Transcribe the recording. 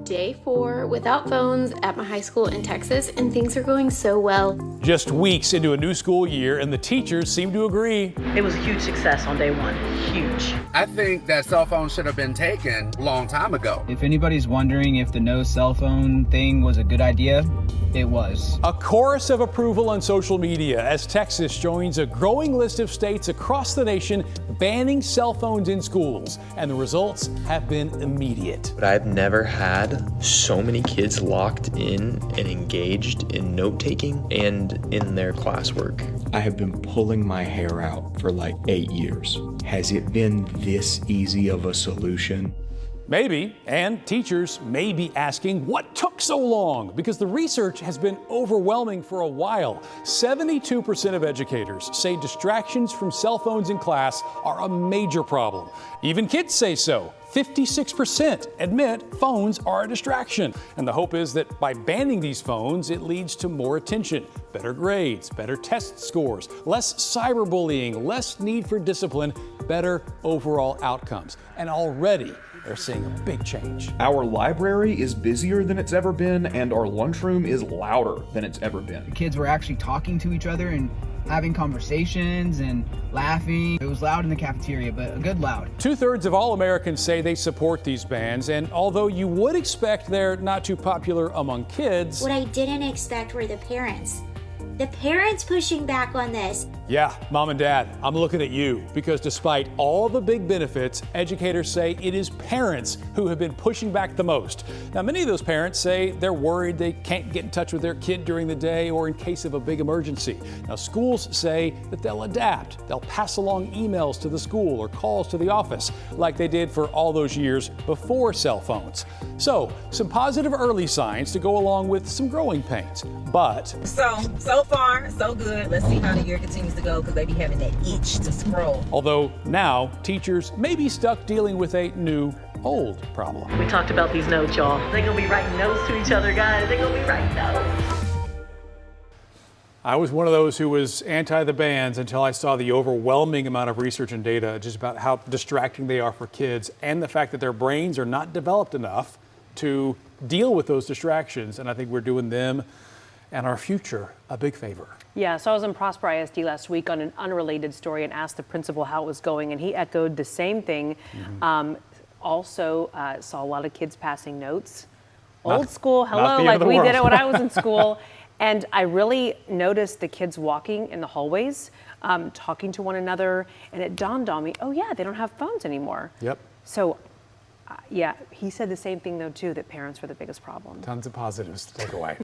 Day 4 without phones at my high school in Texas, and things are going so well. Just weeks into a new school year, and the teachers seem to agree. It was a huge success on day one. Huge. I think that cell phones should have been taken a long time ago. If anybody's wondering if the no cell phone thing was a good idea, it was. A chorus of approval on social media as Texas joins a growing list of states across the nation banning cell phones in schools, and the results have been immediate. But I've never had so many kids locked in and engaged in note-taking and in their classwork. I have been pulling my hair out for like 8 years. Has it been this easy of a solution? Maybe, and teachers may be asking what took so long, because the research has been overwhelming for a while. 72% of educators say distractions from cell phones in class are a major problem. Even kids say so. 56% admit phones are a distraction. And the hope is that by banning these phones, it leads to more attention, better grades, better test scores, less cyberbullying, less need for discipline, better overall outcomes. And already, they're seeing a big change. Our library is busier than it's ever been, and our lunchroom is louder than it's ever been. Kids were actually talking to each other and having conversations and laughing. It was loud in the cafeteria, but a good loud. 2/3 of all Americans say they support these bans, and although you would expect they're not too popular among kids. What I didn't expect were the parents. The parents pushing back on this. Yeah, mom and dad, I'm looking at you, because despite all the big benefits, educators say it is parents who have been pushing back the most. Now, many of those parents say they're worried they can't get in touch with their kid during the day or in case of a big emergency. Now, schools say that they'll adapt. They'll pass along emails to the school or calls to the office, like they did for all those years before cell phones. So, some positive early signs to go along with some growing pains, but So far, so good. Let's see how the year continues to go, because they be having that itch to scroll. although now teachers may be stuck dealing with a new old problem. We talked about these notes, y'all. They're gonna be writing notes to each other, guys. They're gonna be writing notes. I was one of those who was anti the bans until I saw the overwhelming amount of research and data just about how distracting they are for kids, and the fact that their brains are not developed enough to deal with those distractions. And I think we're doing them and our future a big favor. Yeah, so I was in Prosper ISD last week on an unrelated story and asked the principal how it was going, and he echoed the same thing. Also saw a lot of kids passing notes. Old school, hello, like we did it when I was in school. And I really noticed the kids walking in the hallways, talking to one another, and it dawned on me, oh yeah, they don't have phones anymore. Yep. So yeah, he said the same thing though too, that parents were the biggest problem. Tons of positives to take away.